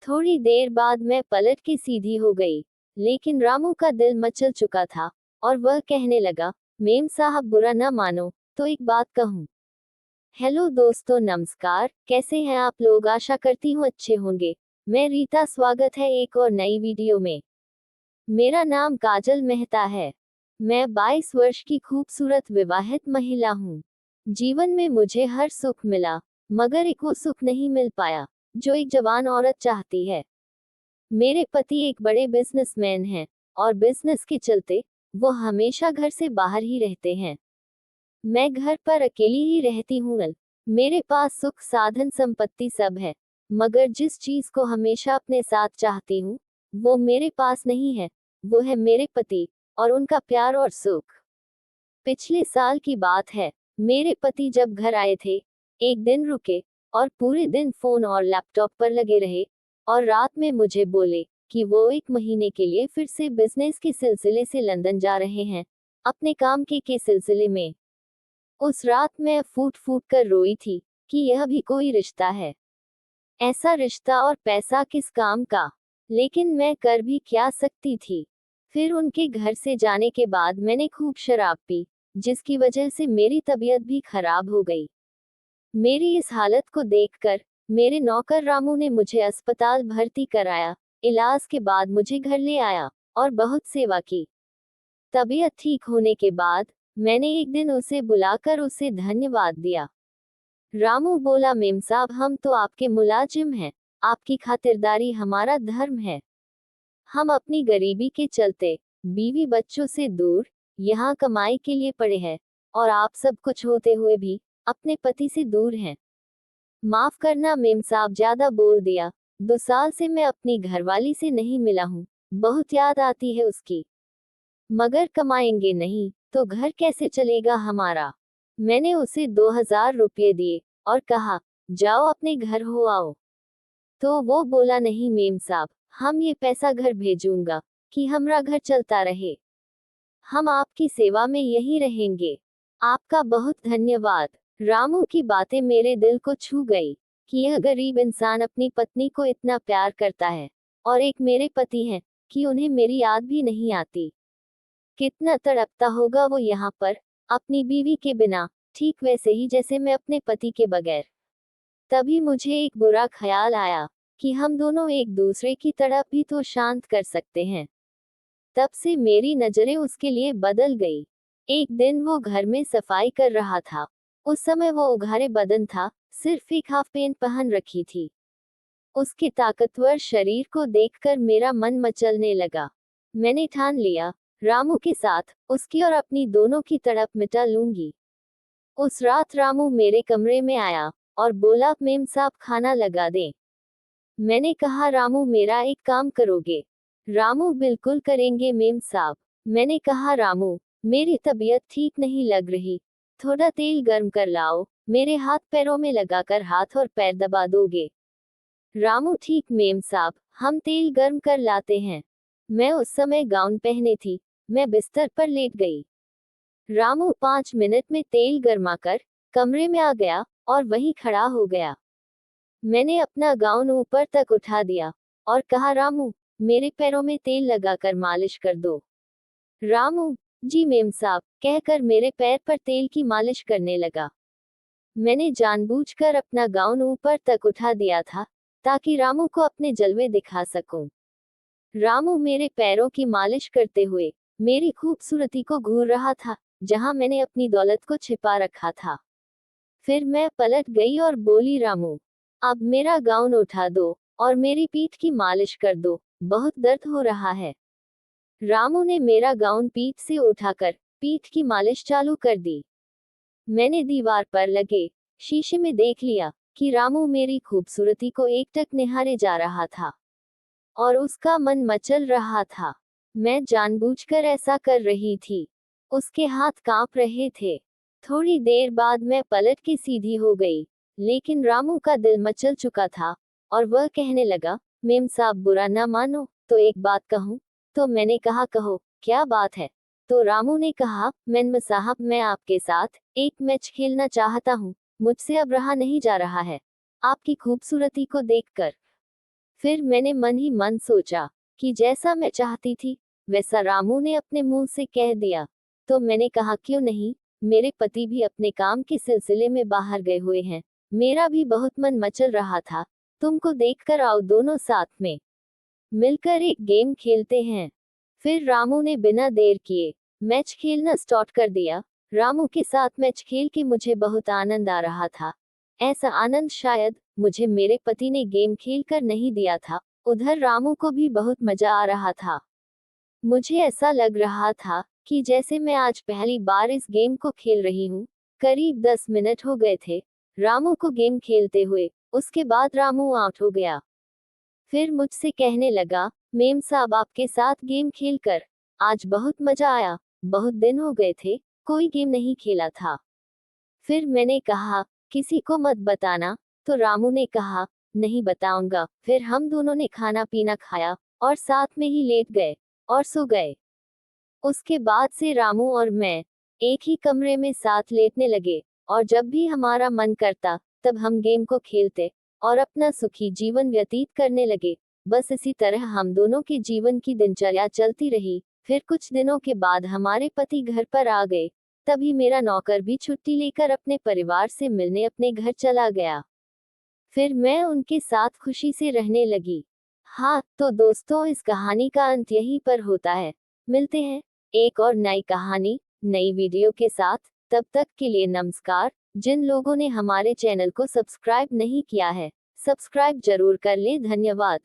थोड़ी देर बाद मैं पलट के सीधी हो गई, लेकिन रामू का दिल मचल चुका था और वह कहने लगा, मेम साहब बुरा न मानो तो एक बात कहूँ। हेलो दोस्तों, नमस्कार। कैसे हैं आप लोग? आशा करती हूँ अच्छे होंगे। मैं रीता, स्वागत है एक और नई वीडियो में। मेरा नाम काजल मेहता है। मैं 22 वर्ष की खूबसूरत विवाहित महिला हूँ। जीवन में मुझे हर सुख मिला, मगर एक वो सुख नहीं मिल पाया जो एक जवान औरत चाहती है। मेरे पति एक बड़े बिजनेसमैन हैं और बिजनेस के चलते वो हमेशा घर से बाहर ही रहते हैं। मैं घर पर अकेली ही रहती हूँ। मेरे पास सुख, साधन, संपत्ति सब है, मगर जिस चीज को हमेशा अपने साथ चाहती हूँ वो मेरे पास नहीं है। वो है मेरे पति और उनका प्यार और सुख। पिछले साल की बात है। मेरे पति जब घर आए थे, एक दिन रुके और पूरे दिन फोन और लैपटॉप पर लगे रहे और रात में मुझे बोले कि वो 1 महीने के लिए फिर से बिजनेस के सिलसिले से लंदन जा रहे हैं, अपने काम के सिलसिले में। उस रात मैं फूट फूट कर रोई थी कि यह भी कोई रिश्ता है? ऐसा रिश्ता और पैसा किस काम का? लेकिन मैं कर भी क्या सकती थी? फिर उनके घर से जाने के बाद मैंने खूब शराब पी, जिसकी वजह से मेरी तबीयत भी खराब हो गई। मेरी इस हालत को देखकर मेरे नौकर रामू ने मुझे अस्पताल भर्ती कराया। इलाज के बाद मुझे घर ले आया और बहुत सेवा की। तबीयत ठीक होने के बाद मैंने एक दिन उसे बुलाकर उसे धन्यवाद दिया। रामू बोला, मेम साहब हम तो आपके मुलाजिम हैं, आपकी खातिरदारी हमारा धर्म है। हम अपनी गरीबी के चलते बीवी बच्चों से दूर यहाँ कमाई के लिए पड़े हैं और आप सब कुछ होते हुए भी अपने पति से दूर हैं। माफ करना मेम साहब, ज्यादा बोल दिया। 2 साल से मैं अपनी घरवाली से नहीं मिला हूँ, बहुत याद आती है उसकी। मगर कमाएंगे नहीं तो घर कैसे चलेगा हमारा? मैंने उसे 2000 रुपये दिए और कहा, जाओ अपने घर हो आओ। तो वो बोला, नहीं मेम साहब, हम ये पैसा घर भेजूंगा कि हमारा घर चलता रहे। हम आपकी सेवा में यहीं रहेंगे। आपका बहुत धन्यवाद। रामू की बातें मेरे दिल को छू गई कि यह गरीब इंसान अपनी पत्नी को इतना प्यार करता है और एक मेरे पति हैं कि उन्हें मेरी याद भी नहीं आती। कितना तड़पता होगा वो यहाँ पर अपनी बीवी के बिना, ठीक वैसे ही जैसे मैं अपने पति के बगैर। तभी मुझे एक बुरा ख्याल आया कि हम दोनों एक दूसरे की तड़प भी तो शांत कर सकते हैं। तब से मेरी नजरें उसके लिए बदल गई। एक दिन वो घर में सफाई कर रहा था। उस समय वो उघारे बदन था, सिर्फ एक हाफ पैंट पहन रखी थी। उसके ताकतवर शरीर को देखकर मेरा मन मचलने लगा। मैंने ठान लिया, रामू के साथ उसकी और अपनी दोनों की तड़प मिटा लूंगी। उस रात रामू मेरे कमरे में आया और बोला, मेम साहब खाना लगा दें। मैंने कहा, रामू मेरा एक काम करोगे? रामू, बिल्कुल करेंगे मेम साहब। मैंने कहा, रामू मेरी तबीयत ठीक नहीं लग रही, थोड़ा तेल गर्म कर लाओ, मेरे हाथ पैरों में लगाकर हाथ और पैर दबा दोगे? रामू, ठीक मेम साहब, हम तेल गर्म कर लाते हैं। मैं उस समय गाउन पहने थी। मैं बिस्तर पर लेट गई। रामू 5 मिनट में तेल गर्माकर कमरे में आ गया और वहीं खड़ा हो गया। मैंने अपना गाउन ऊपर तक उठा दिया और कहा, रामू मेरे पैरों में तेल लगाकर मालिश कर दो। रामू, जी मेम साहब, कहकर मेरे पैर पर तेल की मालिश करने लगा। मैंने जानबूझकर अपना गाउन ऊपर तक उठा दिया था ताकि रामू को अपने जलवे दिखा सकूं। रामू मेरे पैरों की मालिश करते हुए मेरी खूबसूरती को घूर रहा था, जहां मैंने अपनी दौलत को छिपा रखा था। फिर मैं पलट गई और बोली, रामू अब मेरा गाउन उठा दो और मेरी पीठ की मालिश कर दो, बहुत दर्द हो रहा है। रामू ने मेरा गाउन पीठ से उठाकर पीठ की मालिश चालू कर दी। मैंने दीवार पर लगे शीशे में देख लिया कि रामू मेरी खूबसूरती को एकटक निहारे जा रहा था और उसका मन मचल रहा था। मैं जानबूझकर ऐसा कर रही थी। उसके हाथ कांप रहे थे। थोड़ी देर बाद मैं पलट के सीधी हो गई, लेकिन रामू का दिल मचल चुका था और वह कहने लगा, मेम साहब बुरा ना मानो तो एक बात कहूँ? तो मैंने कहा, कहो क्या बात है? तो रामू ने कहा, मेम साहब मैं आपके साथ एक मैच खेलना चाहता हूँ, मुझसे अब रहा नहीं जा रहा है आपकी खूबसूरती को देखकर। फिर मैंने मन ही मन सोचा कि जैसा मैं चाहती थी वैसा रामू ने अपने मुंह से कह दिया। तो मैंने कहा क्यों नहीं, मेरे पति भी अपने काम के सिलसिले में बाहर गए हुए हैं, मेरा भी बहुत मन मचल रहा था, तुमको देखकर आओ दोनों साथ में मिलकर एक गेम खेलते हैं। फिर रामू ने बिना देर किए मैच खेलना स्टार्ट कर दिया। रामू के साथ मैच खेल के मुझे बहुत आनंद आ रहा था। ऐसा आनंद शायद मुझे मेरे पति ने गेम खेल कर नहीं दिया था। उधर रामू को भी बहुत मजा आ रहा था। मुझे ऐसा लग रहा था कि जैसे मैं आज पहली बार इस गेम को खेल रही हूँ। करीब 10 मिनट हो गए थे रामू को गेम खेलते हुए। उसके बाद रामू आउट हो गया। फिर मुझसे कहने लगा, मेम साहब आपके साथ गेम खेलकर आज बहुत मजा आया, बहुत दिन हो गए थे कोई गेम नहीं खेला था। फिर मैंने कहा, किसी को मत बताना। तो रामू ने कहा, नहीं बताऊंगा। फिर हम दोनों ने खाना पीना खाया और साथ में ही लेट गए और सो गए। उसके बाद से रामू और मैं एक ही कमरे में साथ लेटने लगे और जब भी हमारा मन करता तब हम गेम को खेलते और अपना सुखी जीवन व्यतीत करने लगे। बस इसी तरह हम दोनों के जीवन की दिनचर्या चलती रही। फिर कुछ दिनों के बाद हमारे पति घर पर आ गए। तभी मेरा नौकर भी छुट्टी लेकर अपने परिवार से मिलने अपने घर चला गया। फिर मैं उनके साथ खुशी से रहने लगी। हाँ तो दोस्तों, इस कहानी का अंत यहीं पर होता है। मिलते हैं एक और नई कहानी नई वीडियो के साथ। तब तक के लिए नमस्कार। जिन लोगों ने हमारे चैनल को सब्सक्राइब नहीं किया है, सब्सक्राइब जरूर कर लें। धन्यवाद।